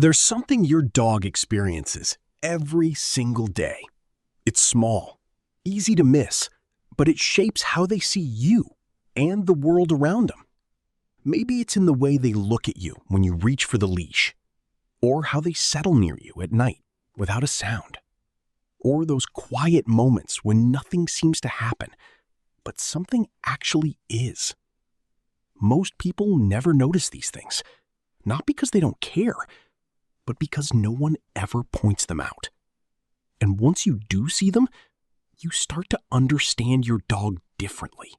There's something your dog experiences every single day. It's small, easy to miss, but it shapes how they see you and the world around them. Maybe it's in the way they look at you when you reach for the leash, or how they settle near you at night without a sound, or those quiet moments when nothing seems to happen, but something actually is. Most people never notice these things, not because they don't care, but because no one ever points them out. And once you do see them, you start to understand your dog differently.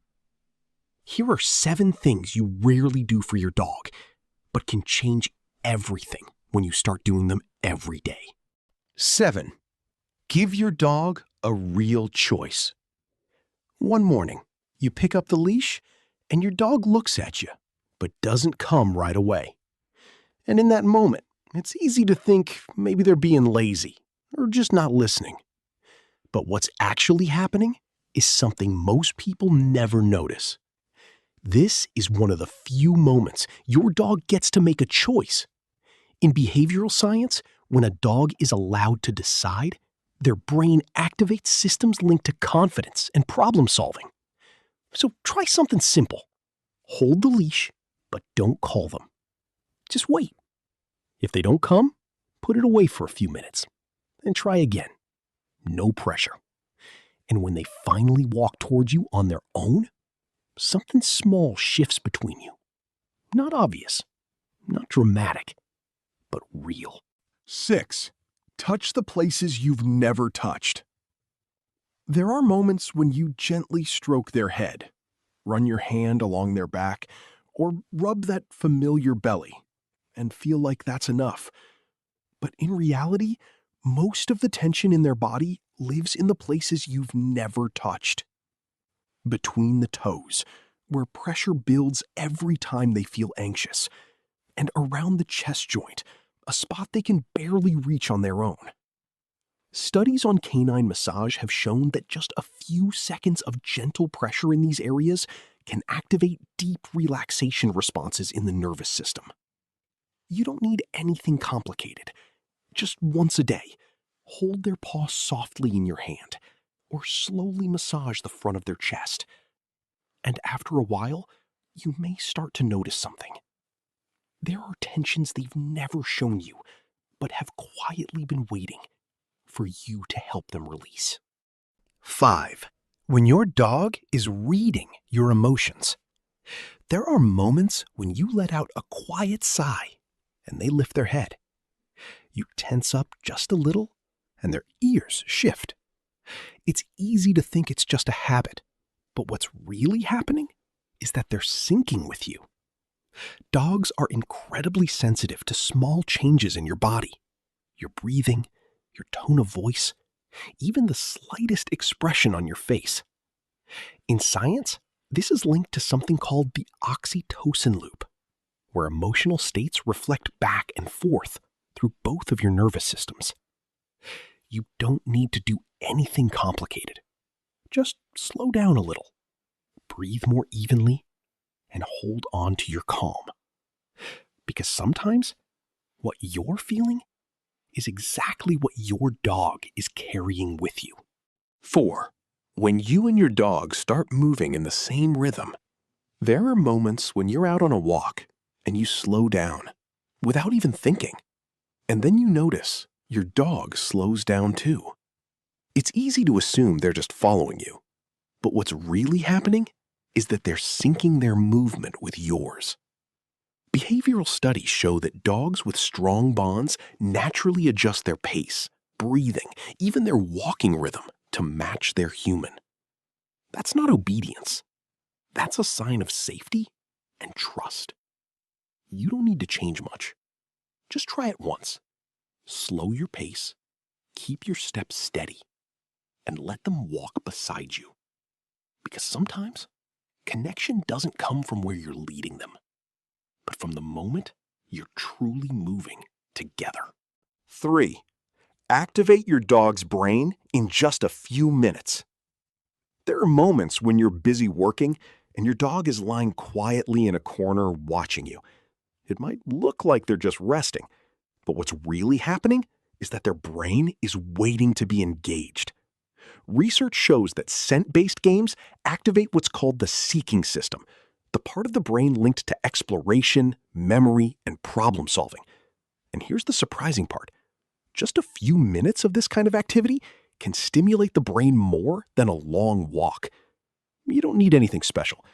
Here are 7 things you rarely do for your dog, but can change everything when you start doing them every day. 7. Give your dog a real choice. One morning, you pick up the leash and your dog looks at you, but doesn't come right away. And in that moment, it's easy to think maybe they're being lazy or just not listening. But what's actually happening is something most people never notice. This is one of the few moments your dog gets to make a choice. In behavioral science, when a dog is allowed to decide, their brain activates systems linked to confidence and problem solving. So try something simple. Hold the leash, but don't call them. Just wait. If they don't come, put it away for a few minutes and try again. No pressure. And when they finally walk towards you on their own, something small shifts between you. Not obvious, not dramatic, but real. 6. Touch the places you've never touched. There are moments when you gently stroke their head, run your hand along their back, or rub that familiar belly, and feel like that's enough. But in reality, most of the tension in their body lives in the places you've never touched. Between the toes, where pressure builds every time they feel anxious, and around the chest joint, a spot they can barely reach on their own. Studies on canine massage have shown that just a few seconds of gentle pressure in these areas can activate deep relaxation responses in the nervous system. You don't need anything complicated. Just once a day, hold their paw softly in your hand, or slowly massage the front of their chest. And after a while, you may start to notice something. There are tensions they've never shown you, but have quietly been waiting for you to help them release. 5. When your dog is reading your emotions. There are moments when you let out a quiet sigh and they lift their head. You tense up just a little and their ears shift. It's easy to think it's just a habit, but what's really happening is that they're syncing with you. Dogs are incredibly sensitive to small changes in your body, your breathing, your tone of voice, even the slightest expression on your face. In science, this is linked to something called the oxytocin loop, where emotional states reflect back and forth through both of your nervous systems. You don't need to do anything complicated. Just slow down a little, breathe more evenly, and hold on to your calm. Because sometimes what you're feeling is exactly what your dog is carrying with you. 4. When you and your dog start moving in the same rhythm, there are moments when you're out on a walk and you slow down without even thinking. And then you notice your dog slows down too. It's easy to assume they're just following you, but what's really happening is that they're syncing their movement with yours. Behavioral studies show that dogs with strong bonds naturally adjust their pace, breathing, even their walking rhythm to match their human. That's not obedience. That's a sign of safety and trust. You don't need to change much. Just try it once. Slow your pace, keep your steps steady, and let them walk beside you. Because sometimes, connection doesn't come from where you're leading them, but from the moment you're truly moving together. 3. Activate your dog's brain in just a few minutes. There are moments when you're busy working and your dog is lying quietly in a corner watching you. It might look like they're just resting, But what's really happening is that their brain is waiting to be engaged. Research shows that scent-based games activate what's called the seeking system, the part of the brain linked to exploration, memory, and problem solving. And here's the surprising part. Just a few minutes of this kind of activity can stimulate the brain more than a long walk. You don't need anything special.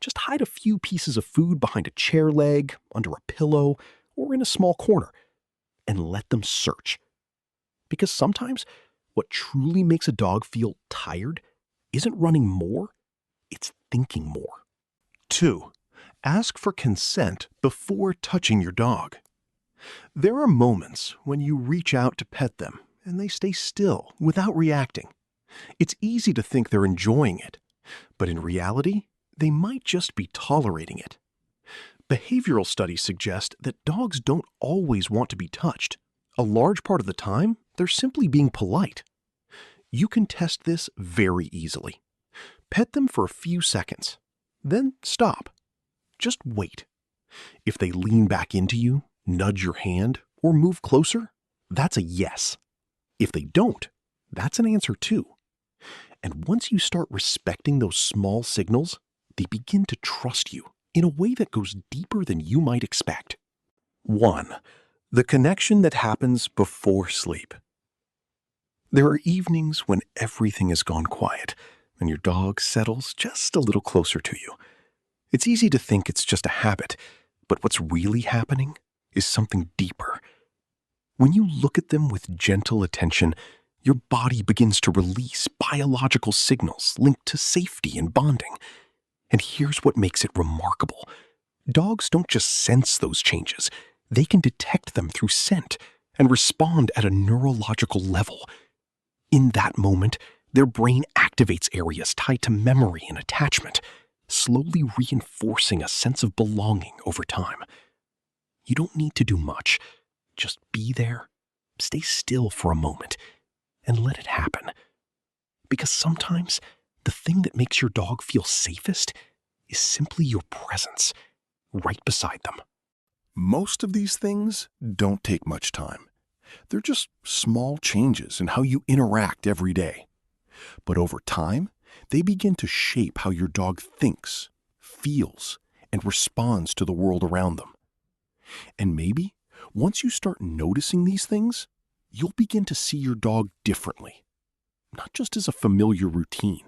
Just hide a few pieces of food behind a chair leg, under a pillow, or in a small corner, and let them search. Because sometimes what truly makes a dog feel tired isn't running more, it's thinking more. 2. Ask for consent before touching your dog. There are moments when you reach out to pet them and they stay still without reacting. It's easy to think they're enjoying it, but in reality, they might just be tolerating it. Behavioral studies suggest that dogs don't always want to be touched. A large part of the time, they're simply being polite. You can test this very easily. Pet them for a few seconds, then stop. Just wait. If they lean back into you, nudge your hand, or move closer, that's a yes. If they don't, that's an answer too. And once you start respecting those small signals, they begin to trust you in a way that goes deeper than you might expect. 1. The connection that happens before sleep. There are evenings when everything has gone quiet and your dog settles just a little closer to you. It's easy to think it's just a habit, but what's really happening is something deeper. When you look at them with gentle attention, your body begins to release biological signals linked to safety and bonding. And here's what makes it remarkable. Dogs don't just sense those changes. They can detect them through scent and respond at a neurological level. In that moment, their brain activates areas tied to memory and attachment, slowly reinforcing a sense of belonging over time. You don't need to do much. Just be there, stay still for a moment, and let it happen. Because sometimes the thing that makes your dog feel safest is simply your presence, right beside them. Most of these things don't take much time. They're just small changes in how you interact every day. But over time, they begin to shape how your dog thinks, feels, and responds to the world around them. And maybe, once you start noticing these things, you'll begin to see your dog differently. Not just as a familiar routine,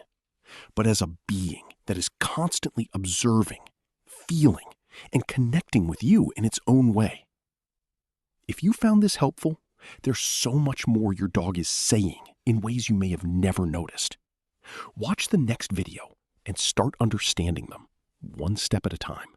but as a being that is constantly observing, feeling, and connecting with you in its own way. If you found this helpful, there's so much more your dog is saying in ways you may have never noticed. Watch the next video and start understanding them, one step at a time.